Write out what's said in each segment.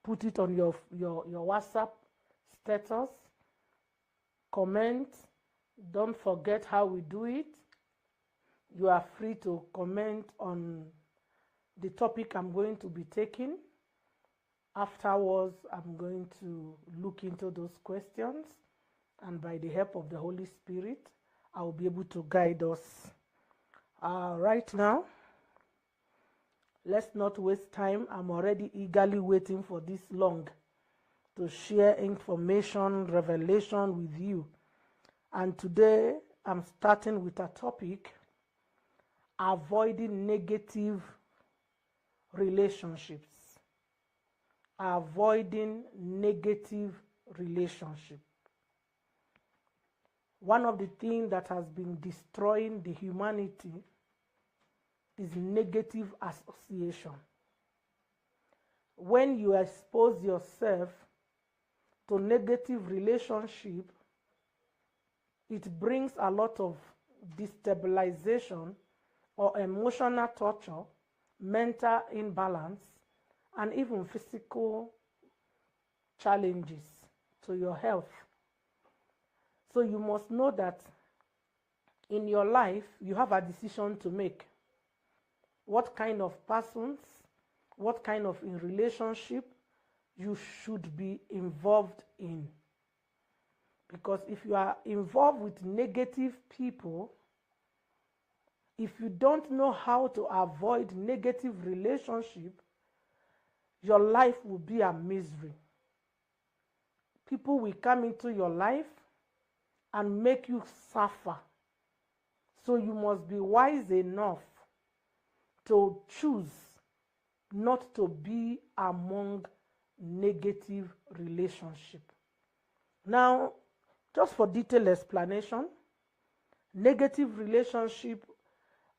put it on your WhatsApp status, comment. Don't forget how we do it. You are free to comment on the topic I'm going to be taking. Afterwards, I'm going to look into those questions, and by the help of the Holy Spirit, I will be able to guide us. Right now, let's not waste time. I'm already eagerly waiting for this long to share information, revelation with you. And today, I'm starting with a topic: avoiding negative relationships. Avoiding negative relationship. One of the things that has been destroying the humanity is negative association. When you expose yourself to negative relationship, it brings a lot of destabilization or emotional torture, mental imbalance, and even physical challenges to your health. So you must know that in your life, you have a decision to make. What kind of persons, what kind of relationship you should be involved in. Because if you are involved with negative people, if you don't know how to avoid negative relationship, your life will be a misery. People will come into your life and make you suffer. So you must be wise enough to choose not to be among negative relationship. Now, just for detailed explanation, negative relationship,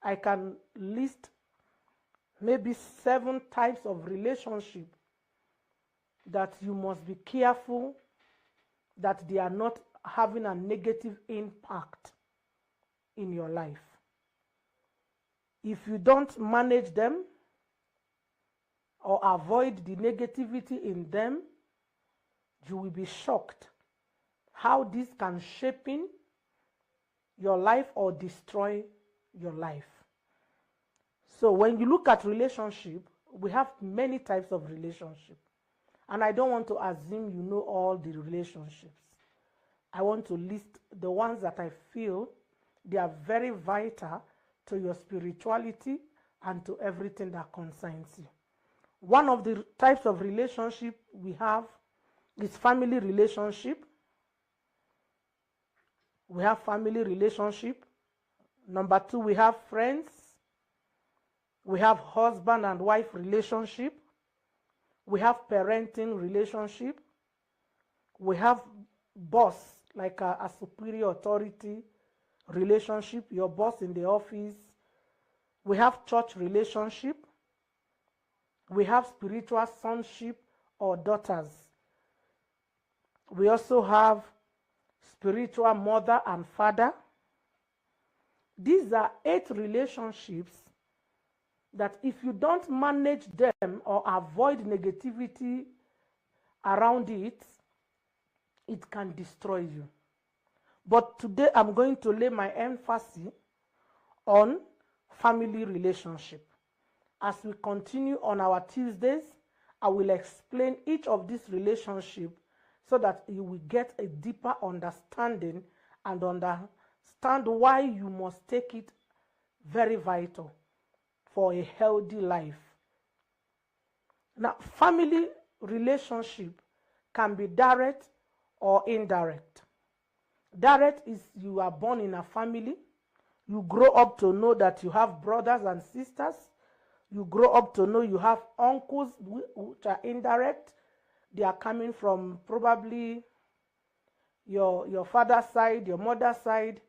I can list maybe 7 types of relationship that you must be careful that they are not having a negative impact in your life. If you don't manage them or avoid the negativity in them, you will be shocked how this can shape in your life or destroy your life. So when you look at relationship, we have many types of relationship. And I don't want to assume you know all the relationships. I want to list the ones that I feel they are very vital to your spirituality and to everything that concerns you. One of the types of relationship we have is family relationship. We have family relationship. Number 2, we have friends. We have husband and wife relationship. We have parenting relationship. We have boss, like a superior authority relationship, your boss in the office. We have church relationship. We have spiritual sonship or daughters. We also have spiritual mother and father. These are 8 relationships that if you don't manage them or avoid negativity around it, it can destroy you. But today I'm going to lay my emphasis on family relationship. As we continue on our Tuesdays, I will explain each of these relationships so that you will get a deeper understanding and understand why you must take it very vital for a healthy life. Now, family relationship can be direct or indirect. Direct is you are born in a family. You grow up to know that you have brothers and sisters. You grow up to know you have uncles, which are indirect. They are coming from probably your father's side, your mother's side,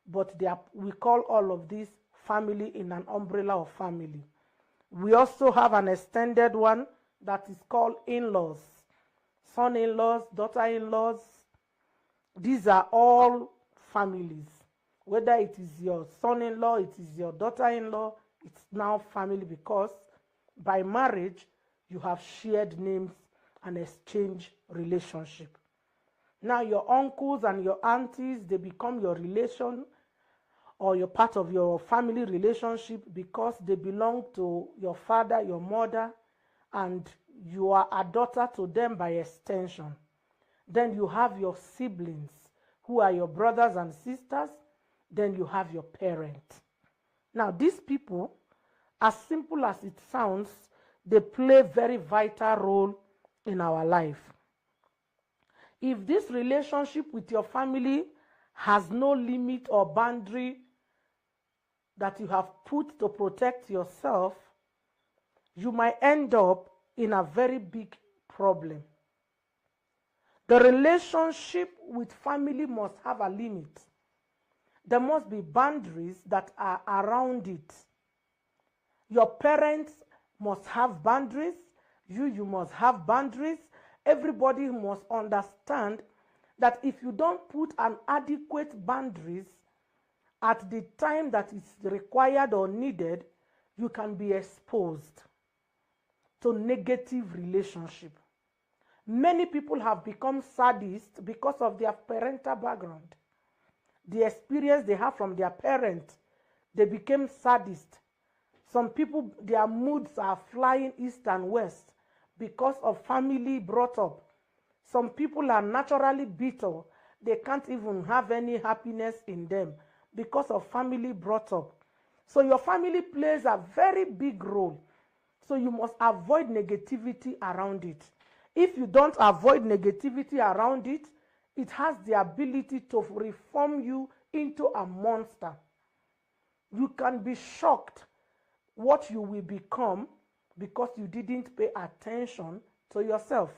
but we call all of these family in an umbrella of family. We also have an extended one that is called in-laws, son-in-laws, daughter-in-laws. These are all families. Whether it is your son-in-law, it is your daughter-in-law, it's now family because by marriage, you have shared names an exchange relationship. Now your uncles and your aunties, they become your relation or you're part of your family relationship because they belong to your father, your mother, and you are a daughter to them by extension. Then you have your siblings who are your brothers and sisters. Then you have your parents. Now these people, as simple as it sounds, they play a very vital role in our life. If this relationship with your family has no limit or boundary that you have put to protect yourself, you might end up in a very big problem. The relationship with family must have a limit. There must be boundaries that are around it. Your parents must have boundaries. You must have boundaries. Everybody must understand that if you don't put an adequate boundaries at the time that is required or needed, you can be exposed to negative relationship. Many people have become sadists because of their parental background. The experience they have from their parents, they became sadists. Some people, their moods are flying east and west because of family brought up. Some people are naturally bitter. They can't even have any happiness in them because of family brought up. So your family plays a very big role. So you must avoid negativity around it. If you don't avoid negativity around it, it has the ability to reform you into a monster. You can be shocked what you will become because you didn't pay attention to yourself.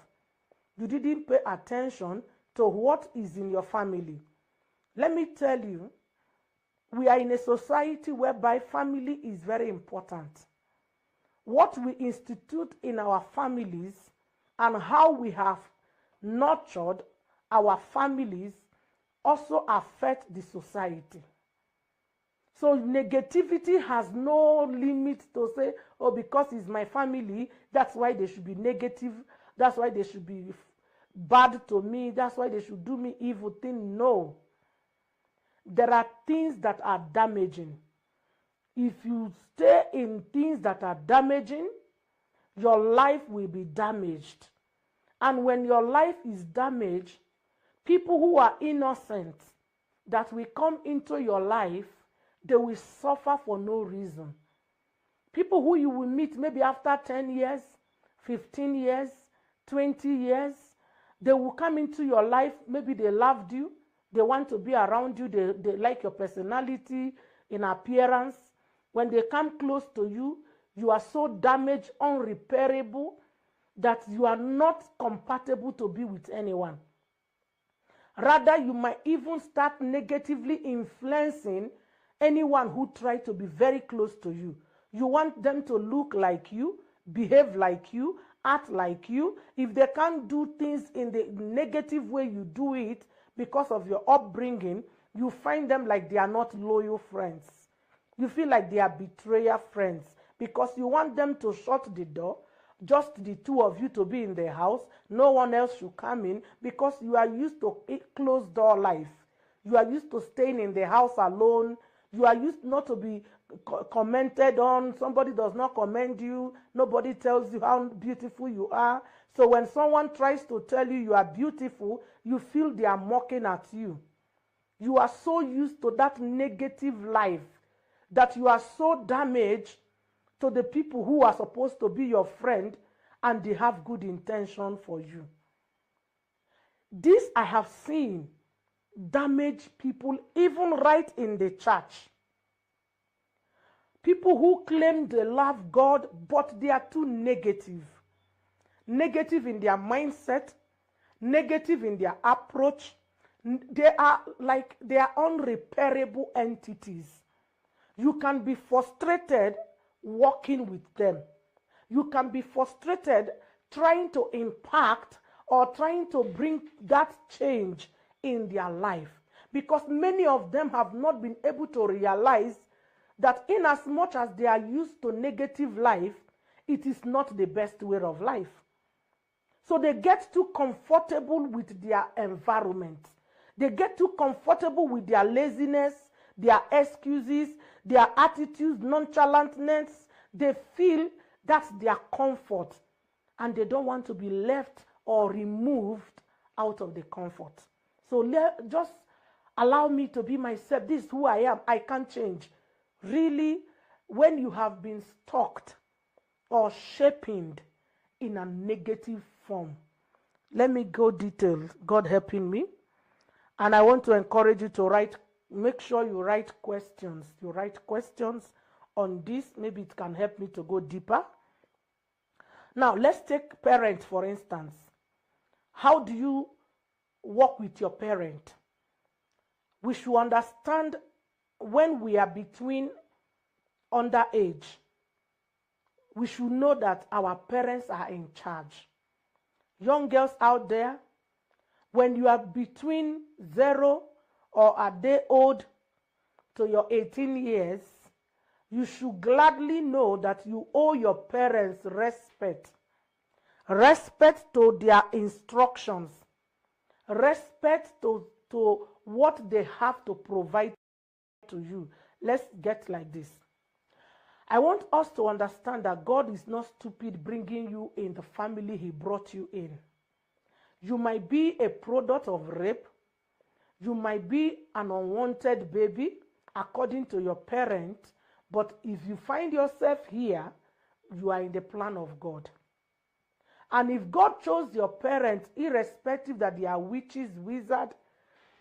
You didn't pay attention to what is in your family. Let me tell you, we are in a society whereby family is very important. What we institute in our families and how we have nurtured our families also affect the society. So negativity has no limit to say, oh, because it's my family, that's why they should be negative, that's why they should be bad to me, that's why they should do me evil thing. No. There are things that are damaging. If you stay in things that are damaging, your life will be damaged. And when your life is damaged, people who are innocent that will come into your life, they will suffer for no reason. People who you will meet maybe after 10 years, 15 years, 20 years, they will come into your life. Maybe they loved you. They want to be around you. They like your personality, in appearance. When they come close to you, you are so damaged, unrepairable, that you are not compatible to be with anyone. Rather, you might even start negatively influencing anyone who tries to be very close to you. You want them to look like you, behave like you, act like you. If they can't do things in the negative way you do it because of your upbringing, you find them like they are not loyal friends. You feel like they are betrayer friends because you want them to shut the door, just the two of you to be in the house. No one else should come in because you are used to a closed door life. You are used to staying in the house alone. You are used not to be commented on. Somebody does not commend you. Nobody tells you how beautiful you are. So when someone tries to tell you you are beautiful, you feel they are mocking at you. You are so used to that negative life that you are so damaged to the people who are supposed to be your friend and they have good intention for you. This I have seen damage people even right in the church. People who claim they love God, but they are too negative. Negative in their mindset, negative in their approach. They are unrepairable entities. You can be frustrated working with them. You can be frustrated trying to impact or trying to bring that change in their life, because many of them have not been able to realize that in as much as they are used to negative life, it is not the best way of life. So they get too comfortable with their environment. They get too comfortable with their laziness, their excuses, their attitudes, nonchalantness. They feel that's their comfort, and they don't want to be left or removed out of the comfort. So just allow me to be myself. This is who I am. I can't change. Really, when you have been stalked or shaped in a negative form, let me go detailed, God helping me. And I want to encourage you to make sure you write questions. You write questions on this. Maybe it can help me to go deeper. Now, let's take parents, for instance. How do you work with your parent? We should understand when we are between underage, we should know that our parents are in charge. Young girls out there, when you are between 0 or a day old to your 18 years, you should gladly know that you owe your parents respect. Respect to their instructions. Respect to what they have to provide to you. Let's get like this. I want us to understand that God is not stupid bringing you in the family He brought you in. You might be a product of rape. You might be an unwanted baby according to your parent. But if you find yourself here, you are in the plan of God. And if God chose your parents, irrespective that they are witches, wizards,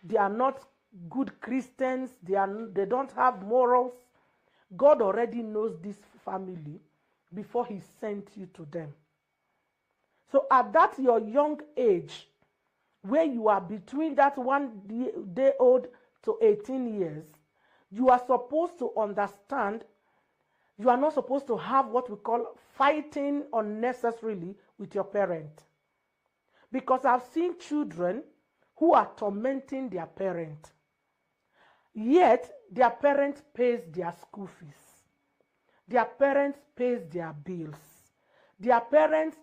they are not good Christians, they don't have morals, God already knows this family before He sent you to them. So at that your young age, where you are between that 1 day old to 18 years, you are supposed to understand, you are not supposed to have what we call fighting unnecessarily with your parent. Because I've seen children who are tormenting their parent. Yet, their parent pays their school fees. Their parent pays their bills. Their parent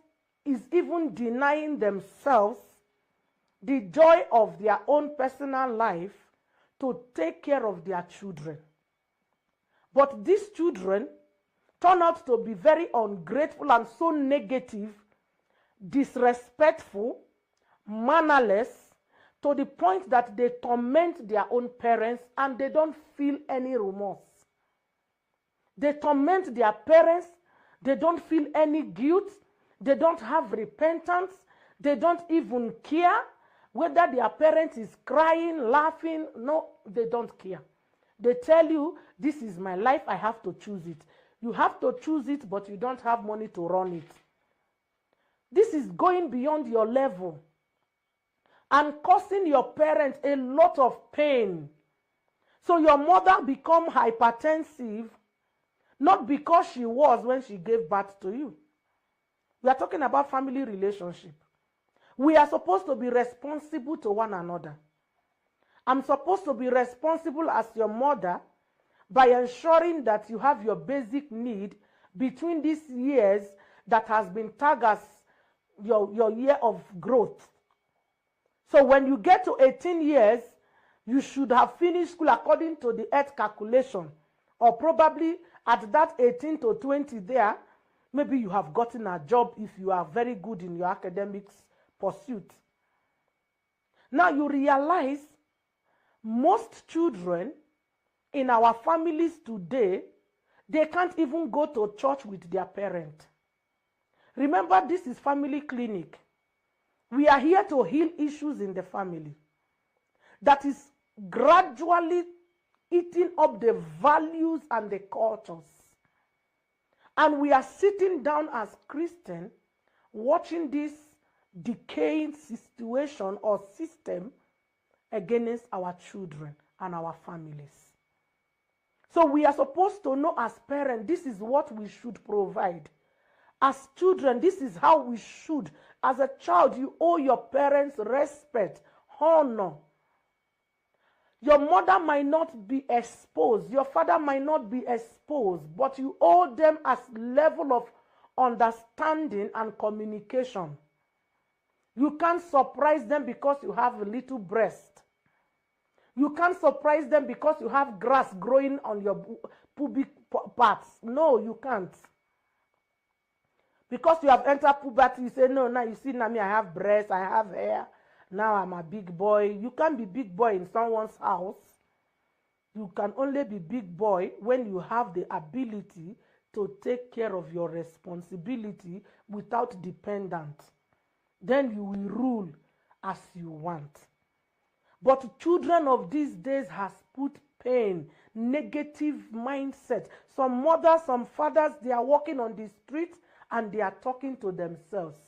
is even denying themselves the joy of their own personal life to take care of their children. But these children turn out to be very ungrateful and so negative, disrespectful, mannerless, to the point that they torment their own parents and they don't feel any remorse. They torment their parents, they don't feel any guilt, they don't have repentance, they don't even care whether their parent is crying, laughing. No, they don't care. They tell you, this is my life, I have to choose it. You have to choose it, but you don't have money to run it. This is going beyond your level and causing your parents a lot of pain. So your mother become hypertensive, not because she was when she gave birth to you. We are talking about family relationship. We are supposed to be responsible to one another. I'm supposed to be responsible as your mother by ensuring that you have your basic need between these years that has been tagged as your year of growth. So when you get to 18 years, you should have finished school according to the earth calculation. Or probably at that 18 to 20 there, maybe you have gotten a job if you are very good in your academics pursuit. Now you realize most children in our families today, they can't even go to church with their parent. Remember, this is family clinic. We are here to heal issues in the family that is gradually eating up the values and the cultures. And we are sitting down as Christians watching this decaying situation or system against our children and our families. So we are supposed to know as parents, this is what we should provide. As children, this is how we should. As a child, you owe your parents respect, honor. Your mother might not be exposed. Your father might not be exposed. But you owe them as level of understanding and communication. You can't surprise them because you have a little breast. You can't surprise them because you have grass growing on your pubic parts. No, you can't. Because you have entered puberty, you say, no, now you see, now me, I have breasts, I have hair. Now I'm a big boy. You can't be big boy in someone's house. You can only be big boy when you have the ability to take care of your responsibility without dependent. Then you will rule as you want. But children of these days has put pain, negative mindset. Some mothers, some fathers, they are walking on the street and they are talking to themselves.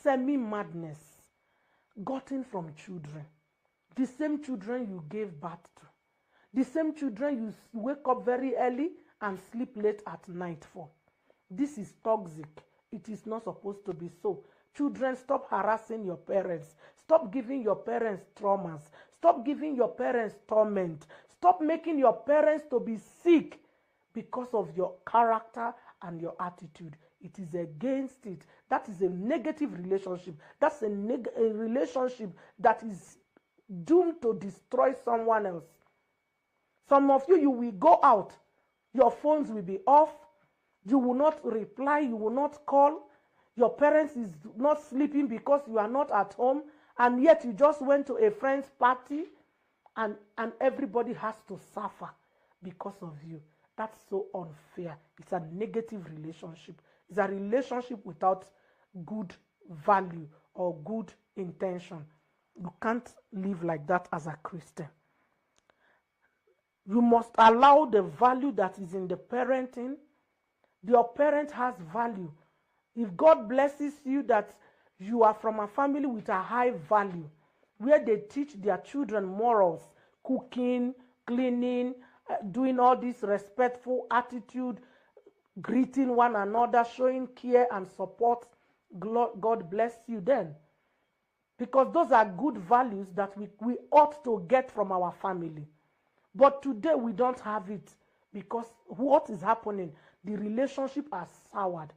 Semi-madness gotten from children. The same children you gave birth to. The same children you wake up very early and sleep late at night for. This is toxic. It is not supposed to be so. Children, stop harassing your parents. Stop giving your parents traumas. Stop giving your parents torment. Stop making your parents to be sick because of your character and your attitude. It is against it. That is a negative relationship. That's a relationship that is doomed to destroy someone else. Some of you will go out. Your phones will be off. You will not reply. You will not call. Your parents is not sleeping because you are not at home. And yet you just went to a friend's party and everybody has to suffer because of you. That's so unfair. It's a negative relationship. It's a relationship without good value or good intention. You can't live like that as a Christian. You must allow the value that is in the parenting. Your parent has value. If God blesses you that you are from a family with a high value, where they teach their children morals, cooking, cleaning, doing all this respectful attitude, greeting one another, showing care and support, God bless you then. Because those are good values that we ought to get from our family. But today we don't have it because what is happening? The relationship are soured.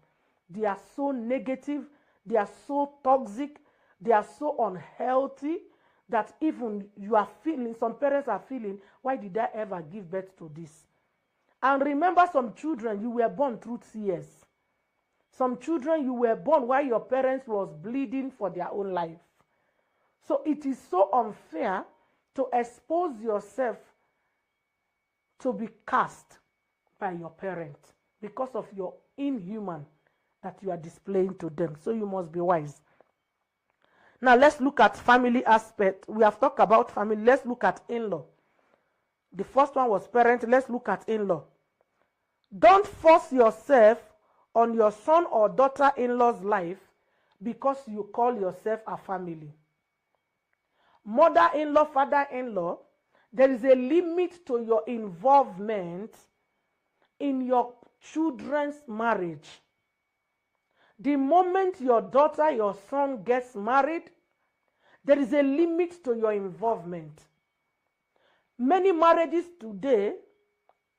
They are so negative. They are so toxic. They are so unhealthy that even you are feeling, some parents are feeling, why did I ever give birth to this? And remember, some children, you were born through tears. Some children, you were born while your parents was bleeding for their own life. So it is so unfair to expose yourself to be cast by your parent because of your inhuman that you are displaying to them. So you must be wise. Now let's look at family aspect. We have talked about family. Let's look at in-law. The first one was parent. Let's look at in-law. Don't force yourself on your son or daughter-in-law's life because you call yourself a family. Mother-in-law, father-in-law, there is a limit to your involvement in your children's marriage. The moment your daughter, your son gets married, there is a limit to your involvement. Many marriages today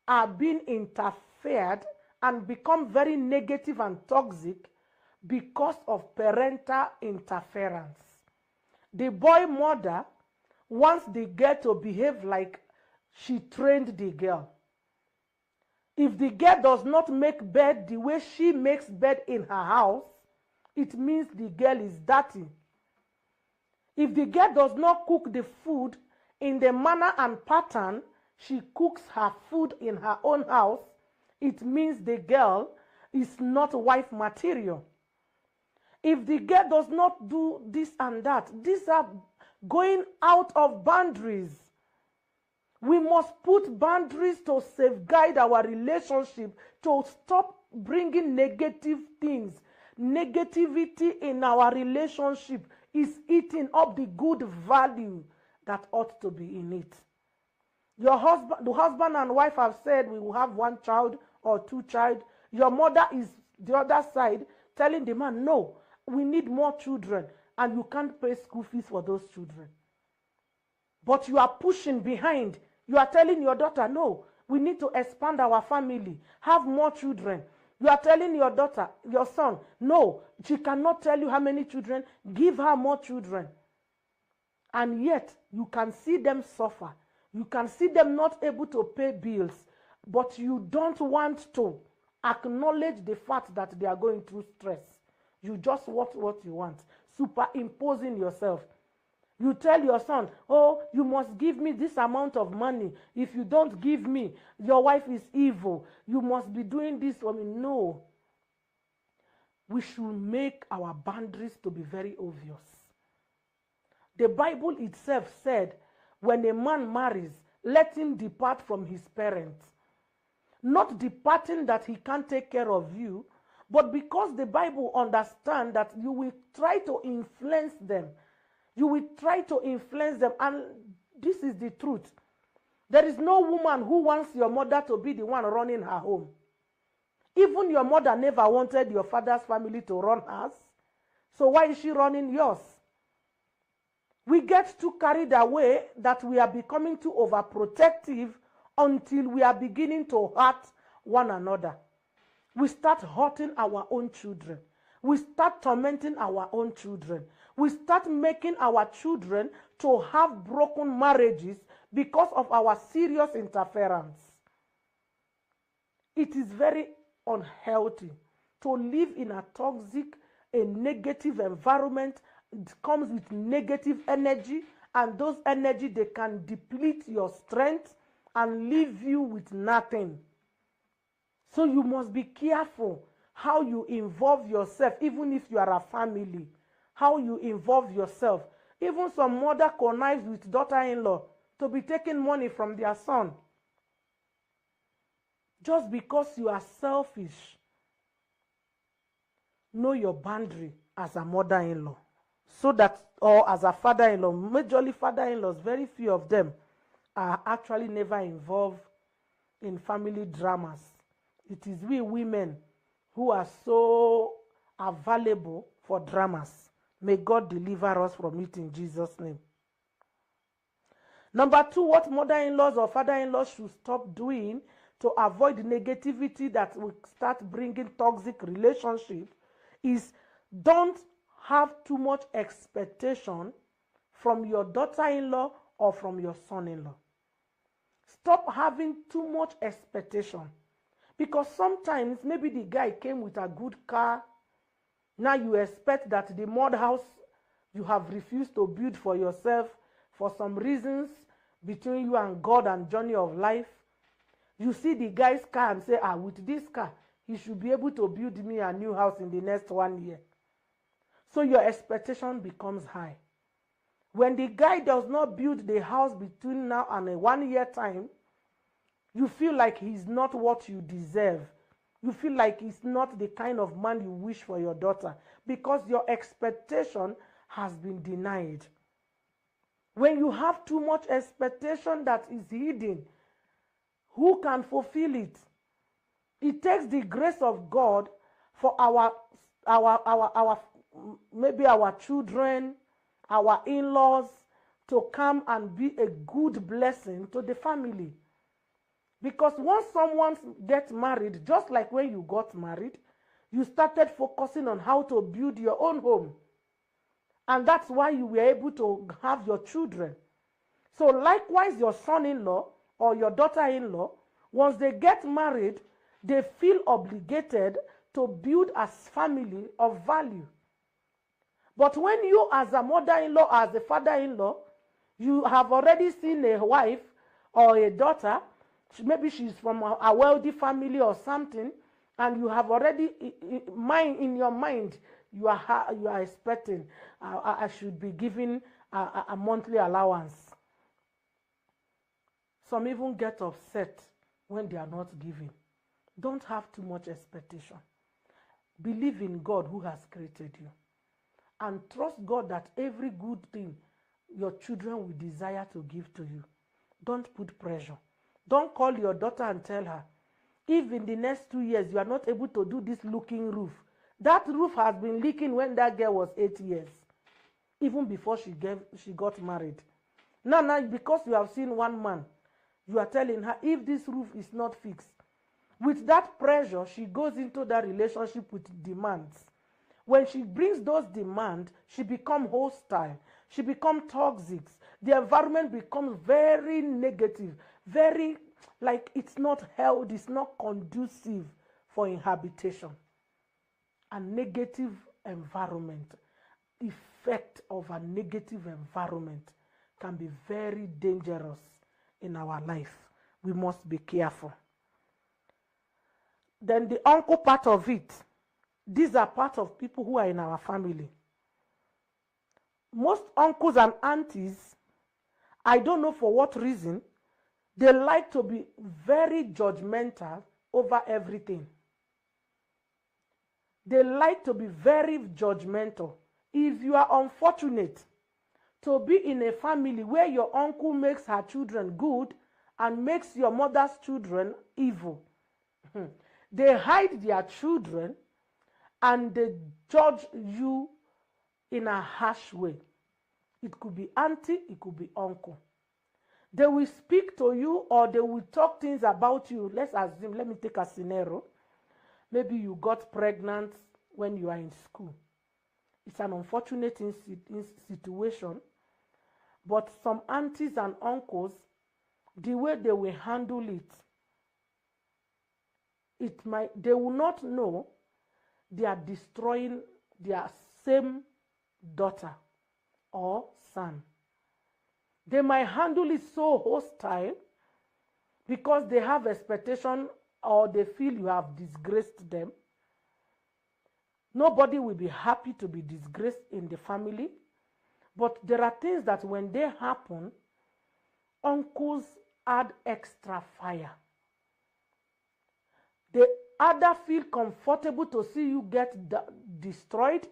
are being interfered and become very negative and toxic because of parental interference. The boy mother wants the girl to behave like she trained the girl. If the girl does not make bed the way she makes bed in her house, it means the girl is dirty. If the girl does not cook the food in the manner and pattern she cooks her food in her own house, it means the girl is not wife material. If the girl does not do this and that, these are going out of boundaries. We must put boundaries to safeguard our relationship, to stop bringing negative things. Negativity in our relationship is eating up the good value that ought to be in it. The husband and wife have said we will have one child or two child. Your mother is the other side telling the man, no, we need more children, and you can't pay school fees for those children. But you are pushing behind. You are telling your daughter, no, we need to expand our family, have more children. You are telling your daughter, your son, no, she cannot tell you how many children. Give her more children. And yet, you can see them suffer. You can see them not able to pay bills. But you don't want to acknowledge the fact that they are going through stress. You just want what you want. Superimposing yourself. You tell your son, oh, you must give me this amount of money. If you don't give me, your wife is evil. You must be doing this for me. No. We should make our boundaries to be very obvious. The Bible itself said, when a man marries, let him depart from his parents. Not departing that he can't take care of you, but because the Bible understands that you will try to influence them. You will try to influence them. And this is the truth. There is no woman who wants your mother to be the one running her home. Even your mother never wanted your father's family to run hers. So why is she running yours? We get too carried away that we are becoming too overprotective until we are beginning to hurt one another. We start hurting our own children. We start tormenting our own children. We start making our children to have broken marriages because of our serious interference. It is very unhealthy to live in a toxic, a negative environment. It comes with negative energy, and those energy, they can deplete your strength and leave you with nothing. So you must be careful how you involve yourself, even if you are a family. How you involve yourself. Even some mother connives with daughter-in-law to be taking money from their son. Just because you are selfish. Know your boundary as a mother-in-law. So that, or as a father-in-law, majorly father-in-laws, very few of them are actually never involved in family dramas. It is we women who are so available for dramas. May God deliver us from it in Jesus' name. Number 2, what mother-in-laws or father-in-laws should stop doing to avoid negativity that will start bringing toxic relationship is don't have too much expectation from your daughter-in-law or from your son-in-law. Stop having too much expectation. Because sometimes maybe the guy came with a good car. Now you expect that the mud house you have refused to build for yourself for some reasons between you and God and journey of life. You see the guy's car and say, with this car, he should be able to build me a new house in the next 1 year. So your expectation becomes high. When the guy does not build the house between now and a 1 year time, you feel like he's not what you deserve. You feel like he's not the kind of man you wish for your daughter because your expectation has been denied. When you have too much expectation that is hidden, who can fulfill it? It takes the grace of God for maybe our children, our in-laws to come and be a good blessing to the family. Because once someone gets married, just like when you got married, you started focusing on how to build your own home. And that's why you were able to have your children. So likewise, your son-in-law or your daughter-in-law, once they get married, they feel obligated to build a family of value. But when you as a mother-in-law, as a father-in-law, you have already seen a wife or a daughter, maybe she's from a wealthy family or something, and you have already in your mind, you are expecting, I should be given a monthly allowance. Some even get upset when they are not giving. Don't have too much expectation. Believe in God who has created you. And trust God that every good thing your children will desire to give to you. Don't put pressure. Don't call your daughter and tell her, if in the next 2 years you are not able to do this looking roof, that roof has been leaking when that girl was 8 years, even before she got married. Now, because you have seen one man, you are telling her, if this roof is not fixed, With that pressure, she goes into that relationship with demands. When she brings those demands, she becomes hostile. She becomes toxic. The environment becomes very negative, very like it's not held, it's not conducive for inhabitation. A negative environment, effect of a negative environment can be very dangerous in our life. We must be careful. Then the uncle part of it, these are part of people who are in our family. Most uncles and aunties, I don't know for what reason, they like to be very judgmental over everything. They like to be very judgmental. If you are unfortunate to be in a family where your uncle makes her children good and makes your mother's children evil, they hide their children and they judge you in a harsh way. It could be auntie, it could be uncle. They will speak to you or they will talk things about you. Let's assume, let me take a scenario. Maybe you got pregnant when you are in school. It's an unfortunate situation. But some aunties and uncles, the way they will handle it, they will not know they are destroying their same daughter or son. They might handle it so hostile because they have expectation or they feel you have disgraced them. Nobody will be happy to be disgraced in the family. But there are things that when they happen, uncles add extra fire. They either feel comfortable to see you get destroyed.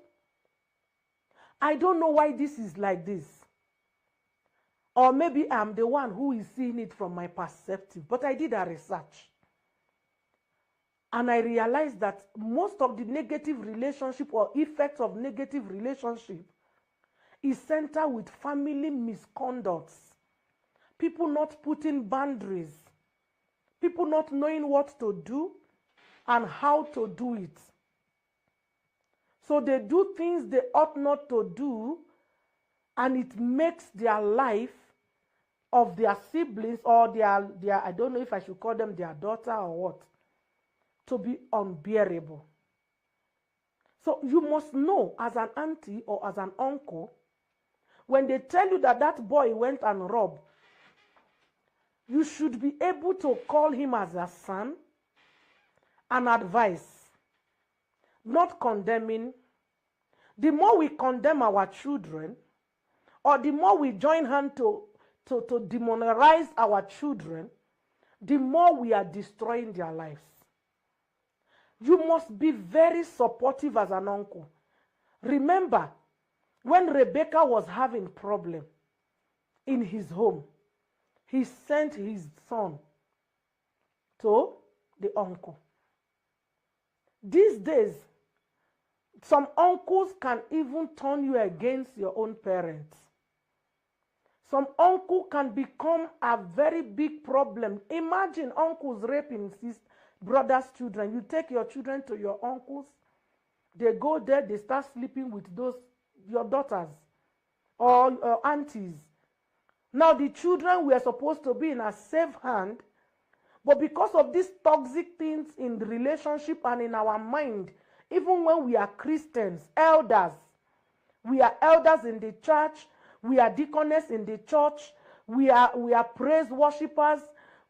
I don't know why this is like this. Or maybe I'm the one who is seeing it from my perspective. But I did a research. And I realized that most of the negative relationship or effects of negative relationship is centered with family misconducts. People not putting boundaries. People not knowing what to do and how to do it. So they do things they ought not to do, and it makes their life of their siblings or their I don't know if I should call them their daughter or what, to be unbearable. So you must know as an auntie or as an uncle, when they tell you that that boy went and robbed, you should be able to call him as a son and advise, not condemning. The more we condemn our children, or the more we join hands to demonize our children, the more we are destroying their lives. You must be very supportive as an uncle. Remember, when Rebecca was having problem in his home, he sent his son to the uncle. These days, some uncles can even turn you against your own parents. Some uncle can become a very big problem. Imagine uncles raping his brother's children. You take your children to your uncles, they go there, they start sleeping with your daughters or aunties. Now the children were supposed to be in a safe hand, but because of these toxic things in the relationship and in our mind, even when we are Christians, elders, we are elders in the church, we are deaconess in the church, we are praise worshippers,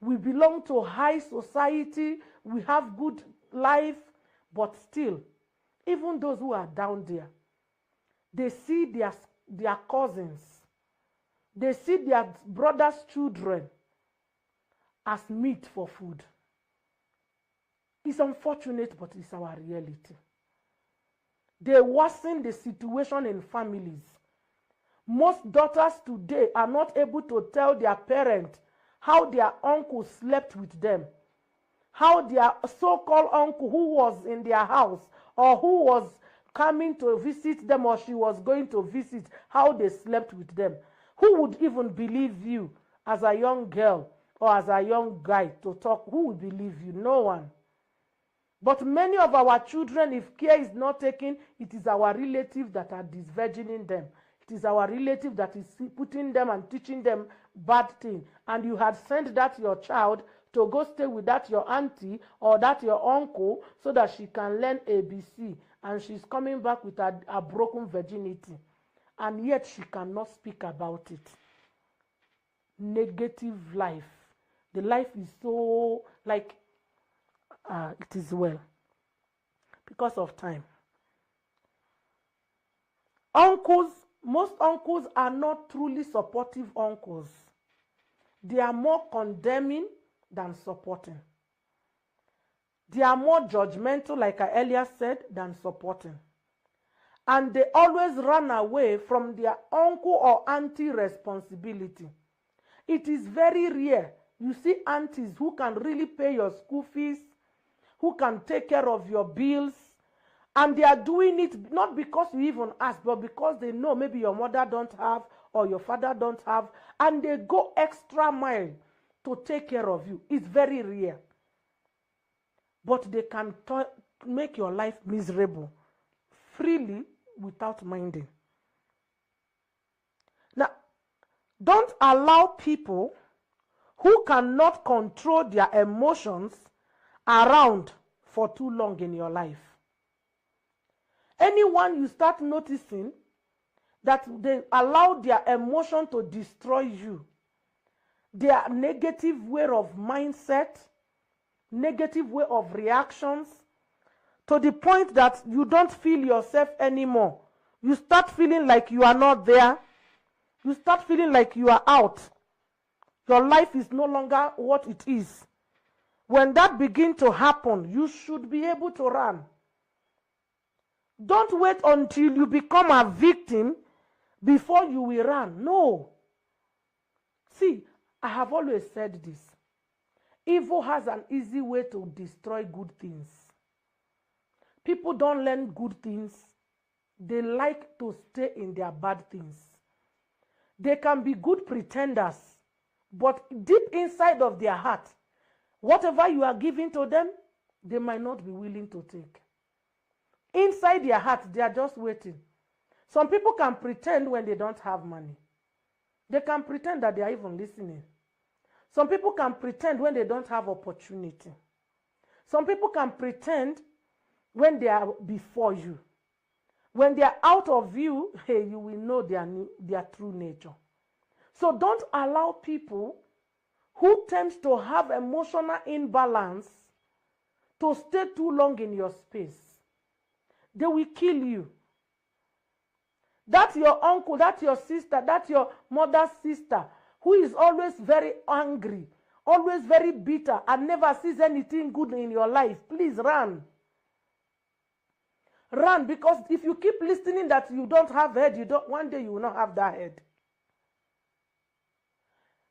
we belong to high society, we have good life, but still, even those who are down there, they see their cousins, they see their brothers' children as meat for food. It's unfortunate, but it's our reality. They worsen the situation in families. Most daughters today are not able to tell their parent how their uncle slept with them, how their so-called uncle who was in their house or who was coming to visit them or she was going to visit, how they slept with them. Who would even believe you as a young girl or as a young guy to talk? Who would believe you? No one. But many of our children, if care is not taken, it is our relatives that are disvirgining them. It is our relative that is putting them and teaching them bad things. And you had sent that your child to go stay with that your auntie or that your uncle so that she can learn ABC. And she's coming back with a broken virginity. And yet she cannot speak about it. Negative life. The life is so like it is well. Because of time. Uncles, most uncles are not truly supportive uncles. They are more condemning than supporting. They are more judgmental, like I earlier said, than supporting. And they always run away from their uncle or auntie responsibility. It is very rare. You see aunties who can really pay your school fees, who can take care of your bills, and they are doing it not because you even ask, but because they know maybe your mother don't have or your father don't have, and they go extra mile to take care of you. It's very rare. But they can make your life miserable freely without minding. Now, don't allow people who cannot control their emotions around for too long in your life. Anyone you start noticing that they allow their emotion to destroy you, their negative way of mindset, negative way of reactions, to the point that you don't feel yourself anymore. You start feeling like you are not there. You start feeling like you are out. Your life is no longer what it is. When that begins to happen, you should be able to run. Don't wait until you become a victim before you will run. No. See, I have always said this. Evil has an easy way to destroy good things. People don't learn good things. They like to stay in their bad things. They can be good pretenders, but deep inside of their heart, whatever you are giving to them, they might not be willing to take. Inside their heart, they are just waiting. Some people can pretend when they don't have money. They can pretend that they are even listening. Some people can pretend when they don't have opportunity. Some people can pretend when they are before you. When they are out of view, hey, you will know their true nature. So don't allow people who tend to have emotional imbalance to stay too long in your space. They will kill you. That's your uncle, that's your sister, that's your mother's sister, who is always very angry, always very bitter, and never sees anything good in your life. Please run. Run, because if you keep listening that you don't have head, one day you will not have that head.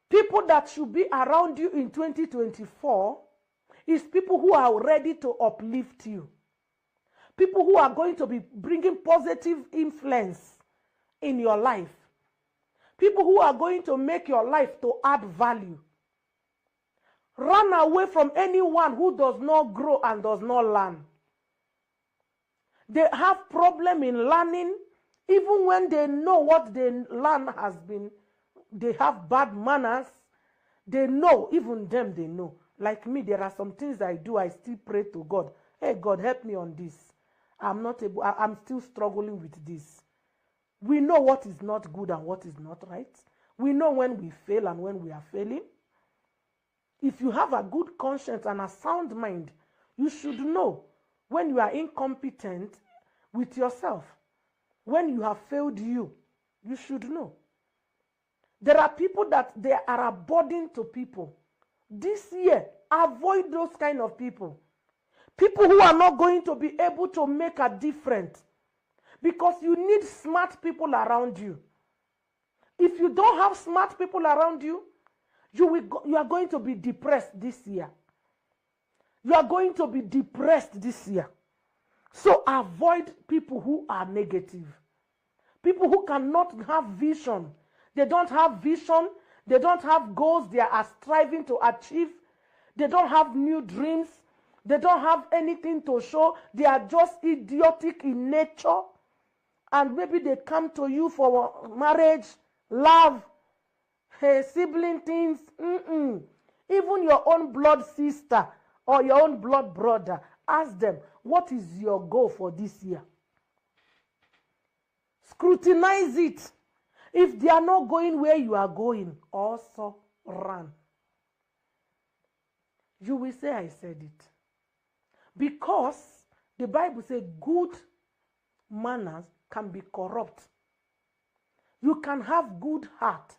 People that should be around you in 2024 is people who are ready to uplift you. People who are going to be bringing positive influence in your life. People who are going to make your life to add value. Run away from anyone who does not grow and does not learn. They have problem in learning, even when they know what they learn has been. They have bad manners. They know, even them they know. Like me, there are some things I do, I still pray to God. Hey, God, help me on this. I'm still struggling with this. We know what is not good and what is not right. We know when we fail and when we are failing. If you have a good conscience and a sound mind, you should know when you are incompetent with yourself. When you have failed you should know. There are people that they are a burden to people. This year, avoid those kind of people. People who are not going to be able to make a difference. Because you need smart people around you. If you don't have smart people around you, you are going to be depressed this year. You are going to be depressed this year. So avoid people who are negative. People who cannot have vision. They don't have vision. They don't have goals they are striving to achieve. They don't have new dreams. They don't have anything to show. They are just idiotic in nature. And maybe they come to you for marriage, love, sibling things. Even your own blood sister or your own blood brother, ask them, what is your goal for this year? Scrutinize it. If they are not going where you are going, also run. You will say, I said it. Because the Bible says good manners can be corrupt. You can have good heart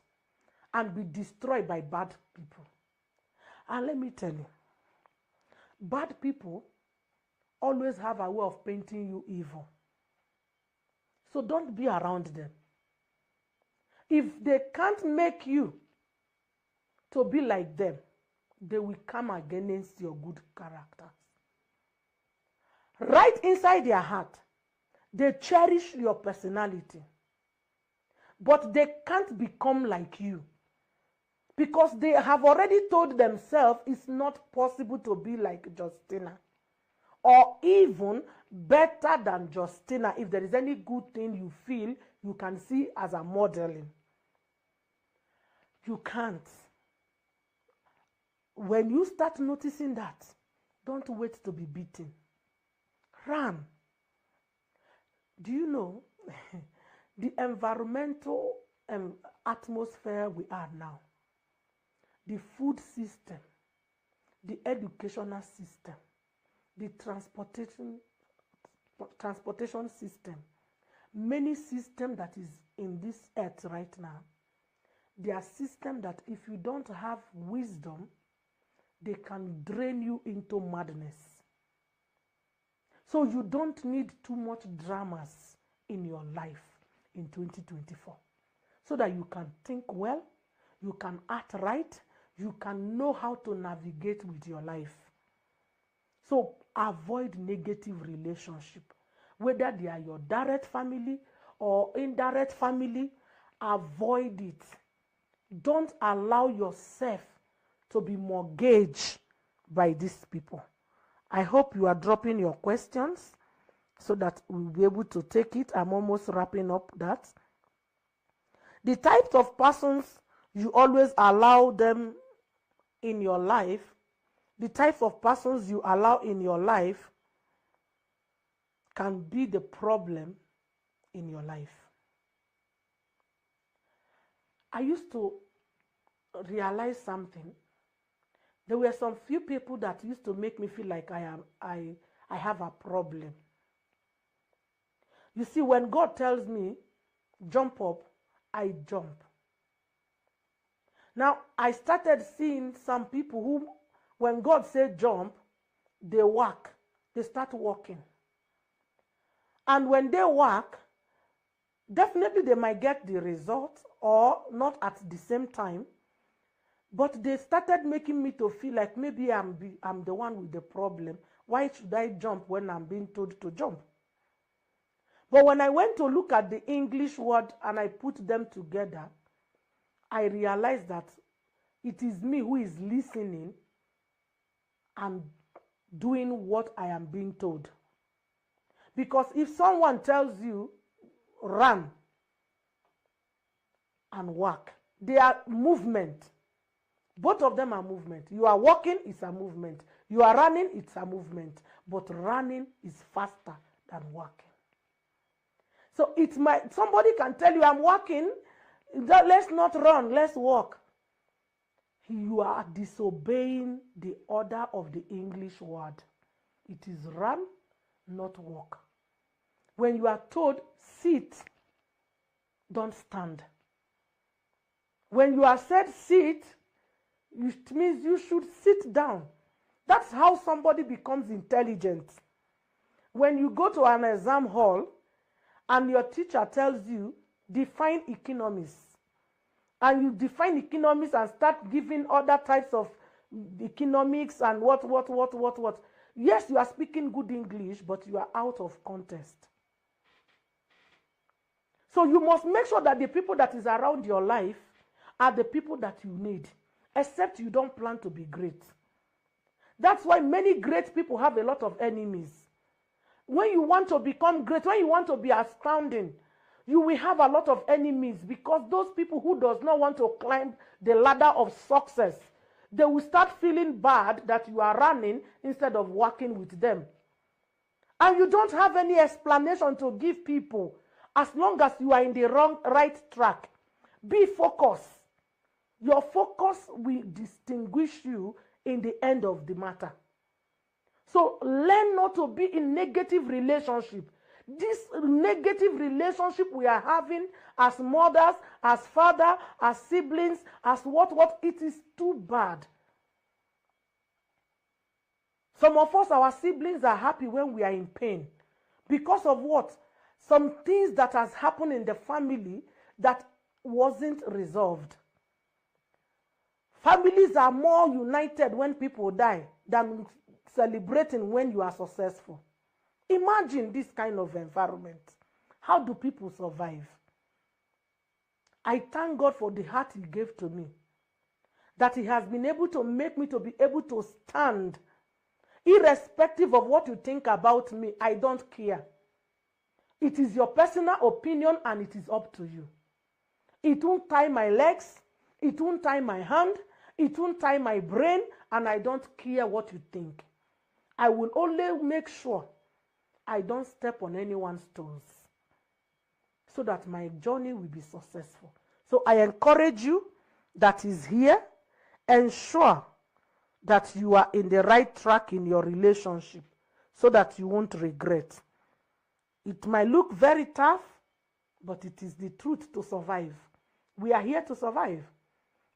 and be destroyed by bad people. And let me tell you, bad people always have a way of painting you evil. So don't be around them. If they can't make you to be like them, they will come against your good character. Right inside their heart, they cherish your personality. But they can't become like you. Because they have already told themselves it's not possible to be like Justina. Or even better than Justina. If there is any good thing you feel, you can see as a modeling. You can't. When you start noticing that, don't wait to be beaten. Run. Do you know the environmental atmosphere we are now? The food system, the educational system, the transportation system, many systems that is in this earth right now, they are systems that if you don't have wisdom, they can drain you into madness. So you don't need too much dramas in your life in 2024. So that you can think well, you can act right, you can know how to navigate with your life. So avoid negative relationship. Whether they are your direct family or indirect family, avoid it. Don't allow yourself to be mortgaged by these people. I hope you are dropping your questions so that we'll be able to take it. I'm almost wrapping up that. The types of persons you always allow them in your life, the type of persons you allow in your life can be the problem in your life. I used to realize something. There were some few people that used to make me feel like I have a problem. You see, when God tells me, jump up, I jump. Now, I started seeing some people who, when God said jump, they walk. They start walking. And when they walk, definitely they might get the result or not at the same time. But they started making me to feel like maybe I'm the one with the problem. Why should I jump when I'm being told to jump? But when I went to look at the English word and I put them together, I realized that it is me who is listening and doing what I am being told. Because if someone tells you, run and walk, they are movement. Both of them are movement. You are walking, it's a movement. You are running, it's a movement. But running is faster than walking. So somebody can tell you, I'm walking, let's not run, let's walk. You are disobeying the order of the English word. It is run, not walk. When you are told sit, don't stand. When you are said sit, it means you should sit down. That's how somebody becomes intelligent. When you go to an exam hall and your teacher tells you, define economics, and you define economics and start giving other types of economics and what. Yes, you are speaking good English, but you are out of context. So you must make sure that the people that is around your life are the people that you need, except you don't plan to be great. That's why many great people have a lot of enemies. When you want to become great, when you want to be astounding, you will have a lot of enemies, because those people who does not want to climb the ladder of success, they will start feeling bad that you are running instead of working with them. And you don't have any explanation to give people as long as you are in the right track. Be focused. Your focus will distinguish you in the end of the matter. So learn not to be in negative relationship. This negative relationship we are having as mothers, as father, as siblings, as what, it is too bad. Some of us, our siblings are happy when we are in pain. Because of what? Some things that has happened in the family that wasn't resolved. Families are more united when people die than celebrating when you are successful. Imagine this kind of environment. How do people survive? I thank God for the heart He gave to me, that He has been able to make me to be able to stand. Irrespective of what you think about me, I don't care. It is your personal opinion and it is up to you. It won't tie my legs, it won't tie my hand, it won't tie my brain, and I don't care what you think. I will only make sure I don't step on anyone's toes so that my journey will be successful. So I encourage you that is here. Ensure that you are in the right track in your relationship so that you won't regret. It might look very tough, but it is the truth to survive. We are here to survive.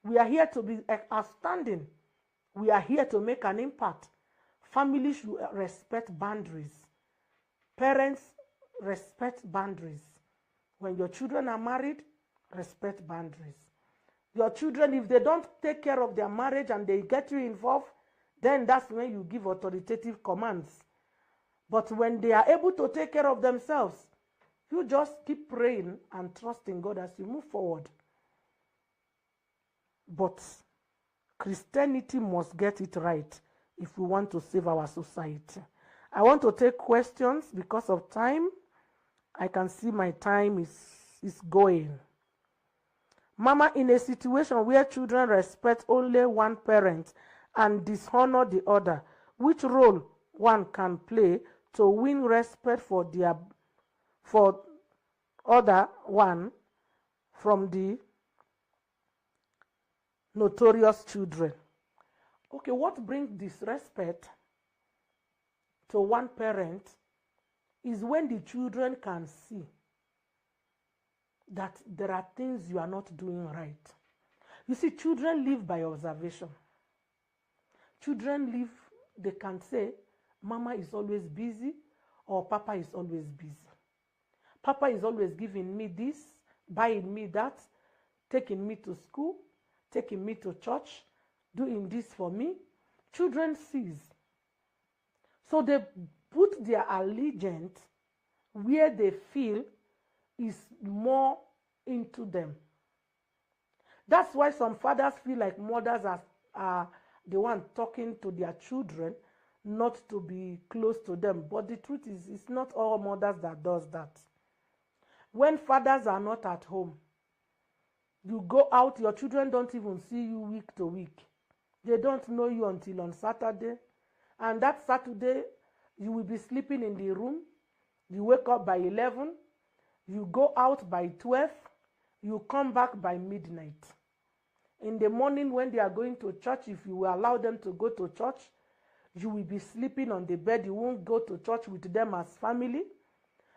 We are here to be outstanding. We are here to make an impact. Families should respect boundaries. Parents, respect boundaries. When your children are married, respect boundaries. Your children, if they don't take care of their marriage and they get you involved, then that's when you give authoritative commands. But when they are able to take care of themselves, you just keep praying and trusting God as you move forward. But Christianity must get it right if we want to save our society. I want to take questions because of time. I can see my time is going. Mama, in a situation where children respect only one parent and dishonor the other, which role one can play to win respect for other one from the notorious children? Okay, what brings disrespect to one parent is when the children can see that there are things you are not doing right. You see, children live by observation. Children live, they can say, Mama is always busy or Papa is always busy. Papa is always giving me this, buying me that, taking me to school, taking me to church, doing this for me. Children sees. So they put their allegiance where they feel is more into them. That's why some fathers feel like mothers are the one talking to their children, not to be close to them. But the truth is, it's not all mothers that does that. When fathers are not at home, you go out, your children don't even see you week to week. They don't know you until on Saturday. And that Saturday, you will be sleeping in the room. You wake up by 11. You go out by 12. You come back by midnight. In the morning when they are going to church, if you will allow them to go to church, you will be sleeping on the bed. You won't go to church with them as family.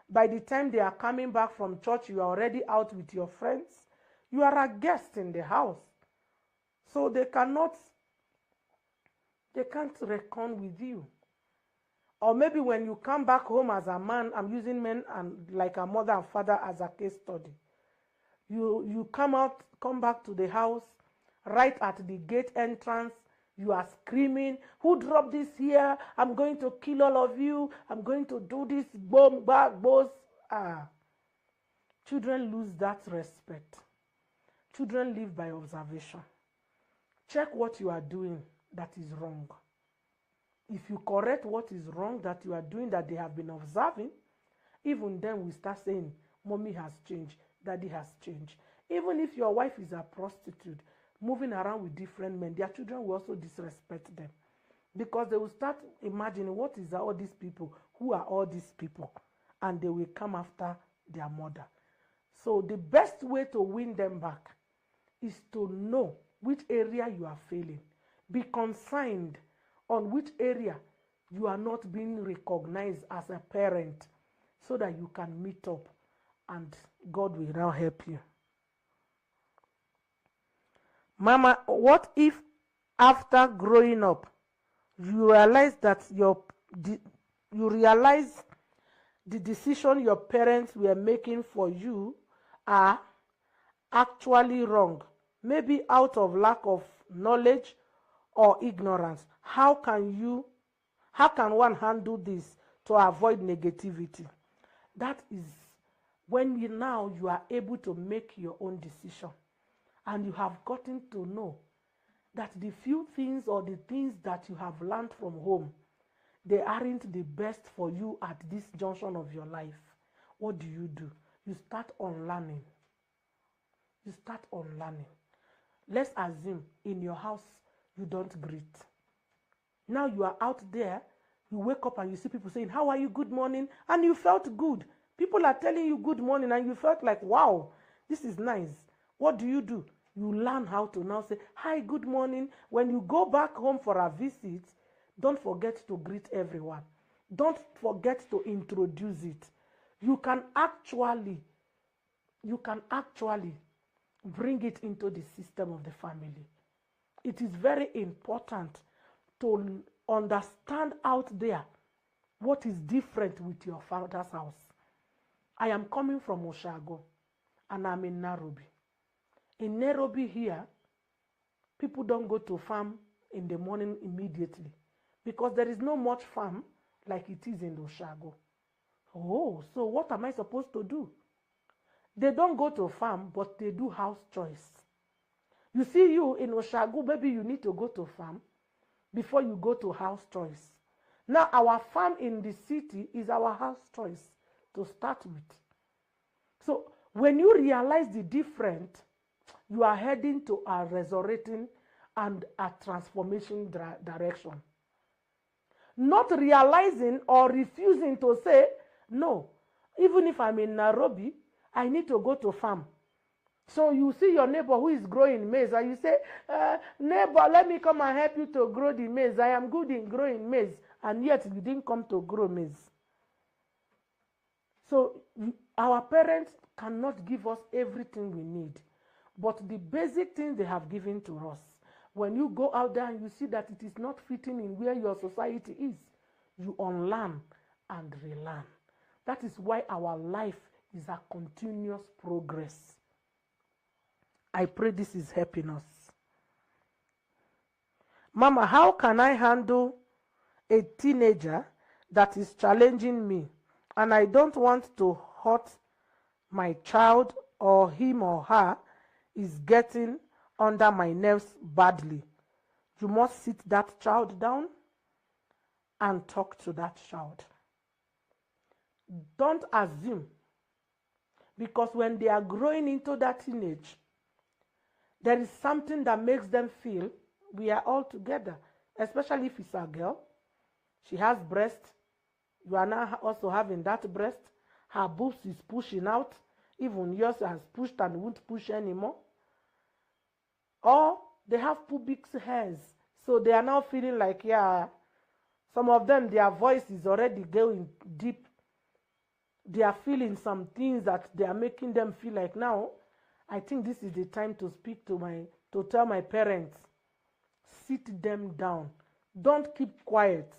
By the time they are coming back from church, you are already out with your friends. You are a guest in the house. So they can't reckon with you. Or maybe when you come back home as a man, I'm using men and like a mother and father as a case study. You come back to the house, right at the gate entrance, you are screaming, who dropped this here? I'm going to kill all of you. I'm going to do this, boom, back, boss. Children lose that respect. Children live by observation. Check what you are doing that is wrong. If you correct what is wrong that you are doing that they have been observing, even then we start saying, mommy has changed, daddy has changed. Even if your wife is a prostitute, moving around with different men, their children will also disrespect them. Because they will start imagining, what is all these people? Who are all these people? And they will come after their mother. So the best way to win them back is to know which area you are failing. Be concerned on which area you are not being recognized as a parent, so that you can meet up and God will now help you. Mama, what if after growing up you realize that the decision your parents were making for you are actually wrong, maybe out of lack of knowledge or ignorance? How can one handle this to avoid negativity? That is when you are able to make your own decision, and you have gotten to know that the few things or the things that you have learned from home, they aren't the best for you at this junction of your life. What do? You start unlearning. You start unlearning. Let's assume in your house you don't greet. Now you are out there, you wake up and you see people saying, how are you, good morning? And you felt good. People are telling you good morning and you felt like, wow, this is nice. What do? You learn how to now say, hi, good morning. When you go back home for a visit, don't forget to greet everyone. Don't forget to introduce it. You can actually bring it into the system of the family. It is very important to understand out there what is different with your father's house. I am coming from Oshago and I'm in Nairobi. In Nairobi here, people don't go to farm in the morning immediately because there is no much farm like it is in Oshago. Oh, so what am I supposed to do? They don't go to farm, but they do house choice. You see, you in Oshago, maybe you need to go to farm before you go to house choice. Now, our farm in the city is our house choice to start with. So, when you realize the difference, you are heading to a resurrecting and a transformation direction. Not realizing or refusing to say, no, even if I'm in Nairobi, I need to go to farm. So you see your neighbor who is growing maize and you say, neighbor, let me come and help you to grow the maize. I am good in growing maize. And yet you didn't come to grow maize. So our parents cannot give us everything we need. But the basic things they have given to us, when you go out there and you see that it is not fitting in where your society is, you unlearn and relearn. That is why our life is a continuous progress. I pray this is helping us. Mama, how can I handle a teenager that is challenging me and I don't want to hurt my child, or him or her is getting under my nerves badly? You must sit that child down and talk to that child. Don't assume, because when they are growing into that teenage, there is something that makes them feel we are all together, especially if it's a girl. She has breast. You are now also having that breast. Her boobs is pushing out. Even yours has pushed and won't push anymore. Or they have pubic hairs. So they are now feeling like, yeah, some of them, their voice is already going deep. They are feeling some things that they are making them feel like, now, I think this is the time to speak to tell my parents, sit them down. Don't keep quiet.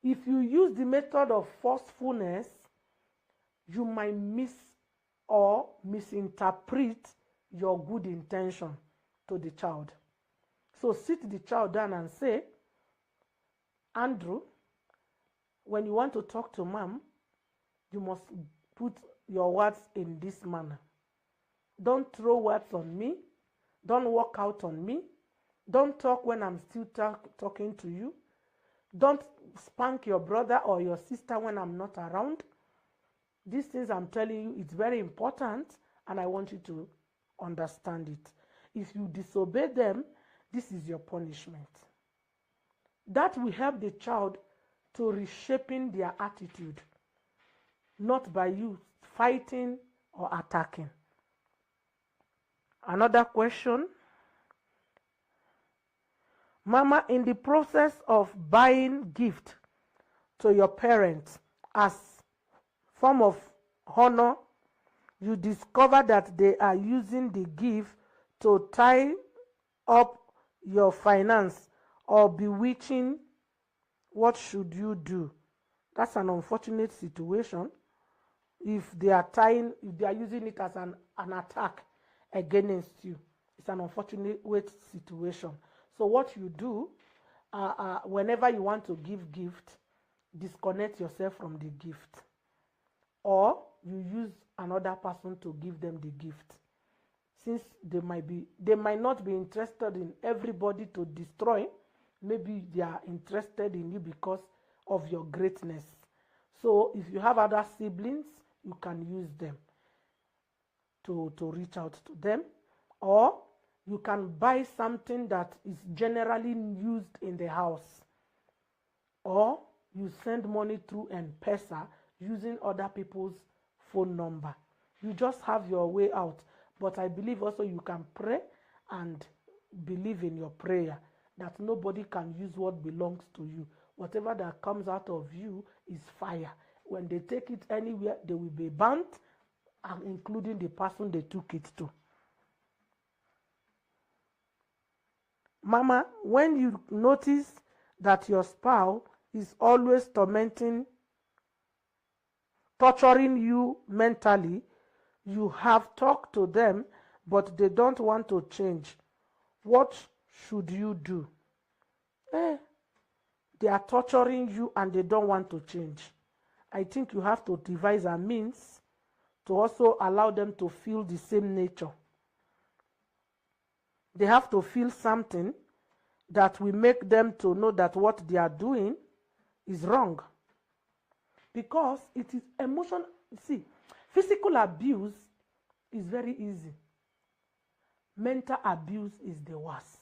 If you use the method of forcefulness, you might miss or misinterpret your good intention to the child. So sit the child down and say, Andrew, when you want to talk to mom, you must put your words in this manner. Don't throw words on me. Don't walk out on me. Don't talk when I'm still talking to you. Don't spank your brother or your sister when I'm not around. These things I'm telling you, it's very important, and I want you to understand it. If you disobey them, this is your punishment. That will help the child to reshaping their attitude, not by you fighting or attacking. Another question. Mama, in the process of buying gift to your parents as form of honor, you discover that they are using the gift to tie up your finance or bewitching. What should you do? That's an unfortunate situation. If they are using it as an attack against you, it's an unfortunate situation. So what you do, whenever you want to give gift, disconnect yourself from the gift, or you use another person to give them the gift. Since they might not be interested in everybody to destroy, maybe they are interested in you because of your greatness. So if you have other siblings, you can use them to reach out to them, or you can buy something that is generally used in the house, or you send money through M-Pesa using other people's phone number. You just have your way out. But I believe also you can pray and believe in your prayer that nobody can use what belongs to you. Whatever that comes out of you is fire. When they take it anywhere, they will be burnt, including the person they took it to. Mama, when you notice that your spouse is always torturing you mentally, you have talked to them, but they don't want to change. What should you do? They are torturing you and they don't want to change. I think you have to devise a means to also allow them to feel the same nature. They have to feel something that will make them to know that what they are doing is wrong. Because it is emotional. See, physical abuse is very easy. Mental abuse is the worst.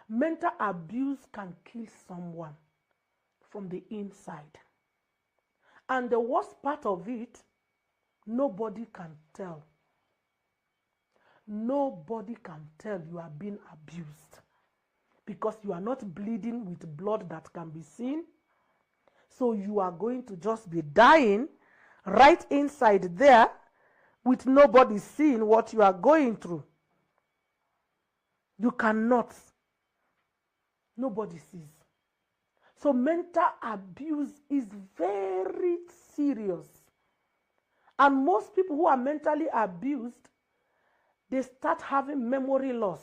Mental abuse can kill someone from the inside. And the worst part of it, nobody can tell. Nobody can tell you are being abused because you are not bleeding with blood that can be seen. So you are going to just be dying right inside there with nobody seeing what you are going through. You cannot. Nobody sees. So mental abuse is very serious. And most people who are mentally abused, they start having memory loss.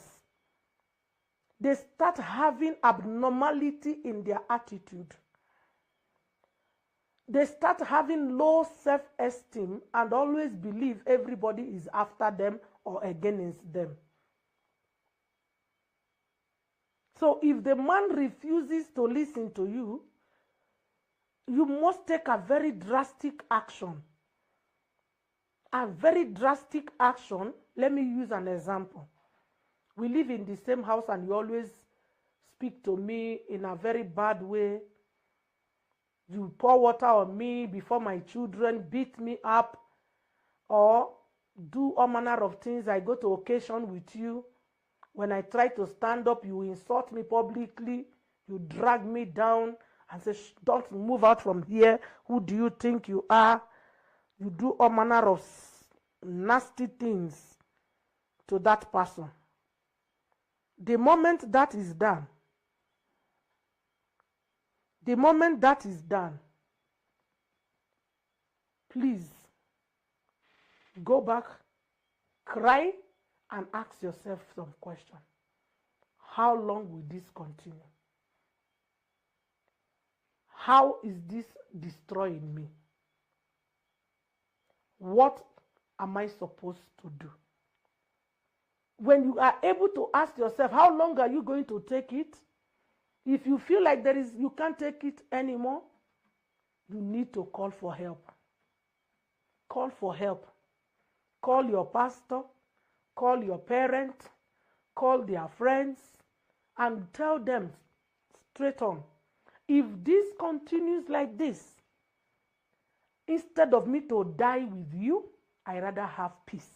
They start having abnormality in their attitude. They start having low self-esteem and always believe everybody is after them or against them. So if the man refuses to listen to you, you must take a very drastic action. A very drastic action. Let me use an example. We live in the same house and you always speak to me in a very bad way. You pour water on me before my children, beat me up, or do all manner of things. I go to occasion with you. When I try to stand up, you insult me publicly. You drag me down and say, don't move out from here. Who do you think you are? You do all manner of nasty things to that person. The moment that is done, please go back, cry, and ask yourself some questions. How long will this continue? How is this destroying me? What am I supposed to do? When you are able to ask yourself, how long are you going to take it? If you feel like you can't take it anymore, you need to call for help. Call for help. Call your pastor, call your parent, call their friends, and tell them straight on, if this continues like this, instead of me to die with you, I rather have peace.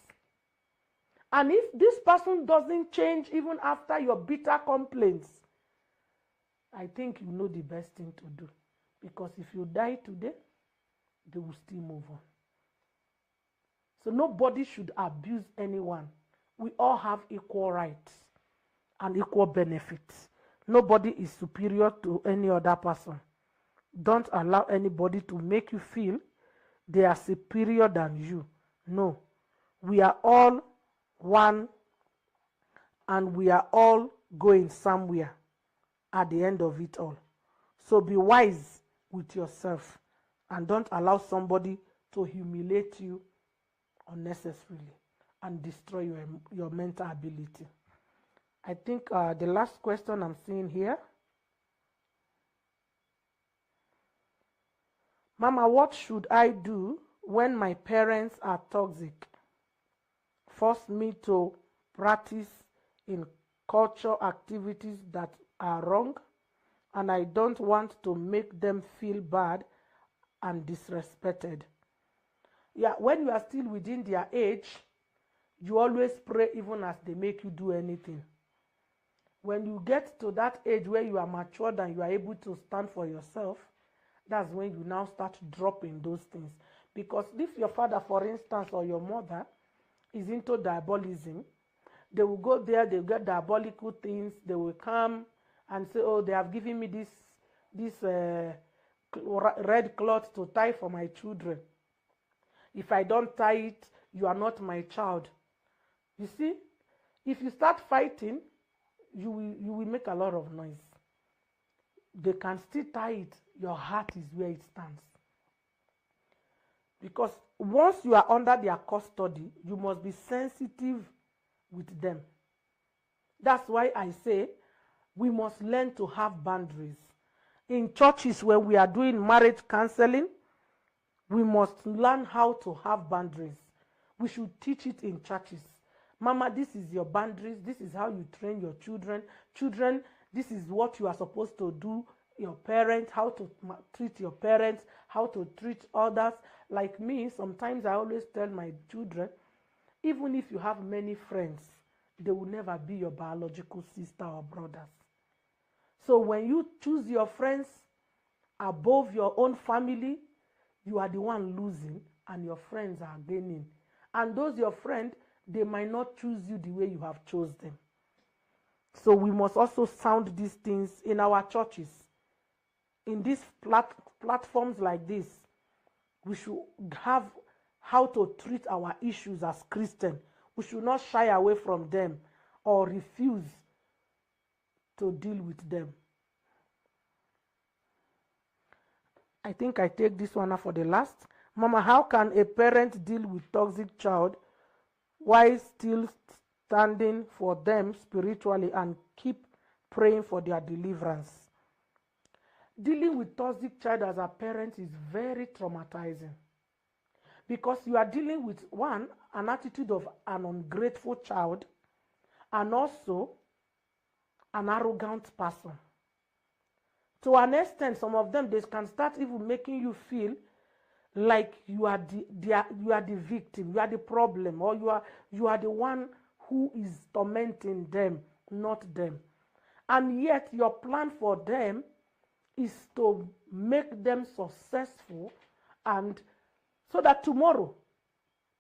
And if this person doesn't change even after your bitter complaints, I think you know the best thing to do. Because if you die today, they will still move on. So nobody should abuse anyone. We all have equal rights and equal benefits. Nobody is superior to any other person. Don't allow anybody to make you feel they are superior than you. No. We are all one, and we are all going somewhere at the end of it all. So be wise with yourself and don't allow somebody to humiliate you unnecessarily and destroy your mental ability. I think the last question I'm seeing here. Mama, what should I do when my parents are toxic? Force me to practice in cultural activities that are wrong, and I don't want to make them feel bad and disrespected. Yeah, when you are still within their age, you always pray even as they make you do anything. When you get to that age where you are matured and you are able to stand for yourself, that's when you now start dropping those things. Because if your father, for instance, or your mother is into diabolism, they will go there, they will get diabolical things, they will come and say, oh, they have given me this red cloth to tie for my children. If I don't tie it, you are not my child. You see, if you start fighting, you will make a lot of noise. They can still tie it. Your heart is where it stands. Because once you are under their custody, you must be sensitive with them. That's why I say we must learn to have boundaries. In churches where we are doing marriage counseling, we must learn how to have boundaries. We should teach it in churches. Mama, this is your boundaries. This is how you train your children. Children, this is what you are supposed to do. Your parents, how to treat your parents, how to treat others. Like me, sometimes I always tell my children, even if you have many friends, they will never be your biological sister or brothers. So when you choose your friends above your own family, you are the one losing and your friends are gaining. And those your friends, they might not choose you the way you have chosen them. So we must also sound these things in our churches. In these platforms like this, we should have how to treat our issues as Christians. We should not shy away from them or refuse to deal with them. I think I take this one for the last. Mama, how can a parent deal with toxic child while still standing for them spiritually and keep praying for their deliverance? Dealing with toxic child as a parent is very traumatizing because you are dealing with one, an attitude of an ungrateful child, and also an arrogant person. To an extent, some of them, they can start even making you feel like you are the victim, you are the problem, or you are the one who is tormenting them, not them. And yet your plan for them is to make them successful, and so that tomorrow,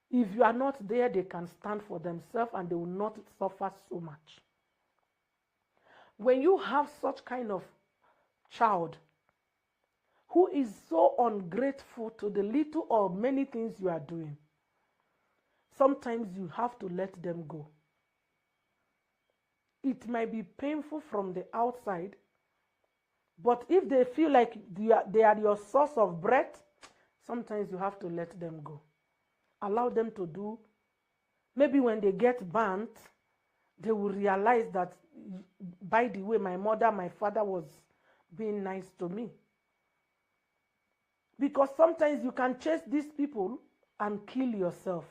if you are not there, they can stand for themselves and they will not suffer so much. When you have such kind of child who is so ungrateful to the little or many things you are doing, sometimes you have to let them go. It might be painful from the outside, but if they feel like they are your source of breath, sometimes you have to let them go. Allow them to do. Maybe when they get burnt, they will realize that by the way my mother, my father was being nice to me. Because sometimes you can chase these people and kill yourself,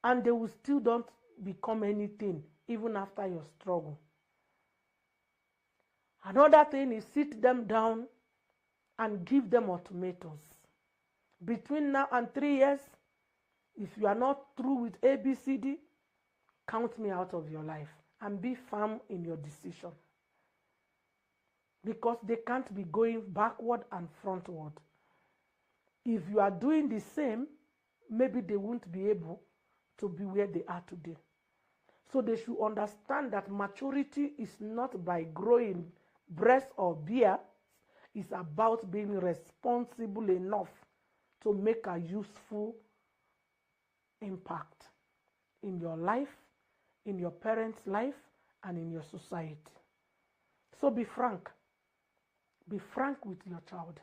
and they will still don't become anything even after your struggle. Another thing is sit them down and give them ultimatums. Between now and 3 years, if you are not through with ABCD, count me out of your life, and be firm in your decision. Because they can't be going backward and frontward. If you are doing the same, maybe they won't be able to be where they are today. So they should understand that maturity is not by growing breasts or beards. It's about being responsible enough to make a useful impact in your life, in your parents' life, and in your society. So be frank. Be frank with your child.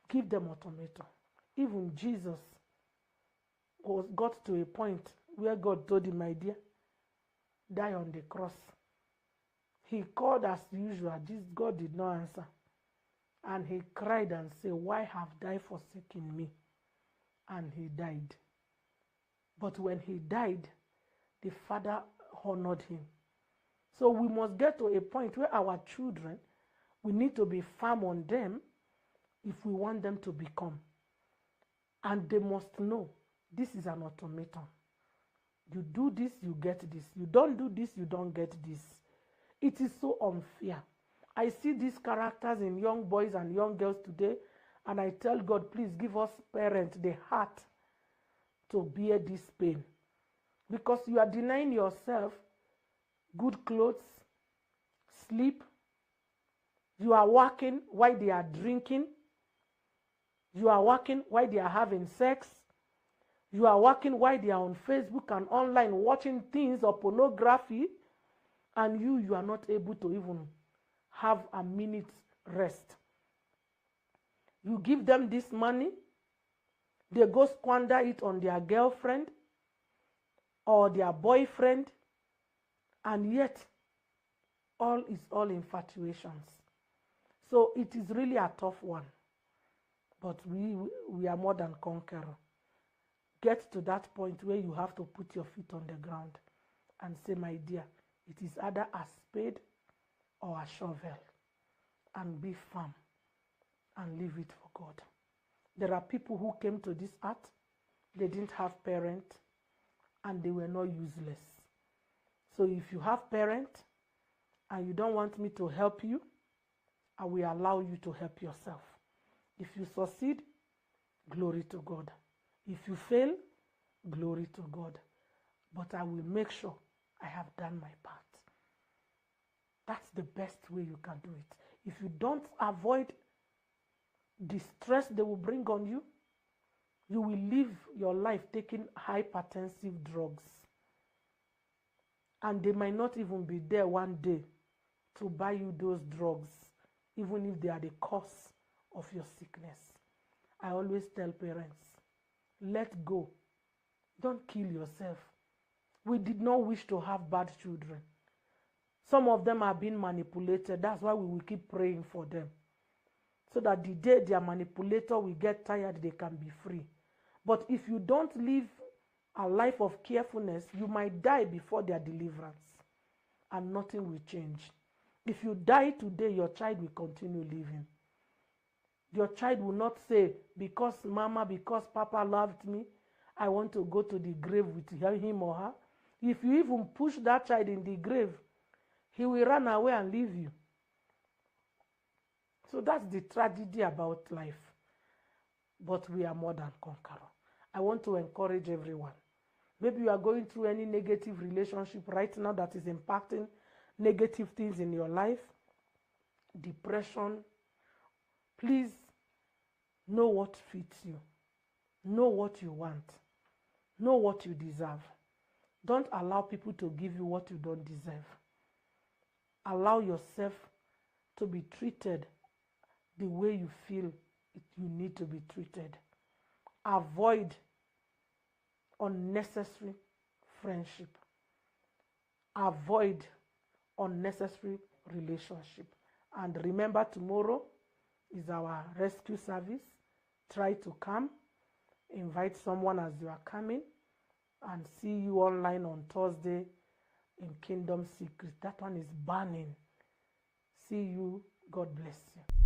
Give them ultimatum. Even Jesus got to a point where God told him, my dear, die on the cross. He called as usual. God did not answer. And he cried and said, why have thou forsaken me? And he died. But when he died, the Father honored him. So we must get to a point where our children, we need to be firm on them if we want them to become. And they must know this is an ultimatum. You do this, you get this. You don't do this, you don't get this. It is so unfair. I see these characters in young boys and young girls today, and I tell God, please give us parents the heart to bear this pain. Because you are denying yourself good clothes, sleep. You are working while they are drinking. You are working while they are having sex. You are working while they are on Facebook and online watching things or pornography. And you are not able to even have a minute's rest. You give them this money. They go squander it on their girlfriend or their boyfriend. And yet, all is all infatuations. So it is really a tough one. But we are more than conqueror. Get to that point where you have to put your feet on the ground and say, my dear, it is either a spade or a shovel. And be firm and leave it for God. There are people who came to this earth, they didn't have parents, and they were not useless. So if you have parents and you don't want me to help you, I will allow you to help yourself. If you succeed, glory to God. If you fail, glory to God. But I will make sure I have done my part. That's the best way you can do it. If you don't avoid the stress they will bring on you, you will live your life taking hypertensive drugs. And they might not even be there one day to buy you those drugs, even if they are the cause of your sickness. I always tell parents, let go. Don't kill yourself. We did not wish to have bad children. Some of them are being manipulated. That's why we will keep praying for them. So that the day their manipulator will get tired, they can be free. But if you don't live a life of carefulness, you might die before their deliverance. And nothing will change. If you die today, your child will continue living. Your child will not say, because mama, because papa loved me, I want to go to the grave with him or her. If you even push that child in the grave, he will run away and leave you. So that's the tragedy about life. But we are more than conqueror. I want to encourage everyone. Maybe you are going through any negative relationship right now that is impacting negative things in your life. Depression. Please know what fits you. Know what you want. Know what you deserve. Don't allow people to give you what you don't deserve. Allow yourself to be treated the way you feel you need to be treated. Avoid unnecessary friendship. Avoid unnecessary relationship. And remember, tomorrow is our rescue service. Try to come. Invite someone as you are coming. And see you online on Thursday in Kingdom Secret. That one is burning. See you. God bless you.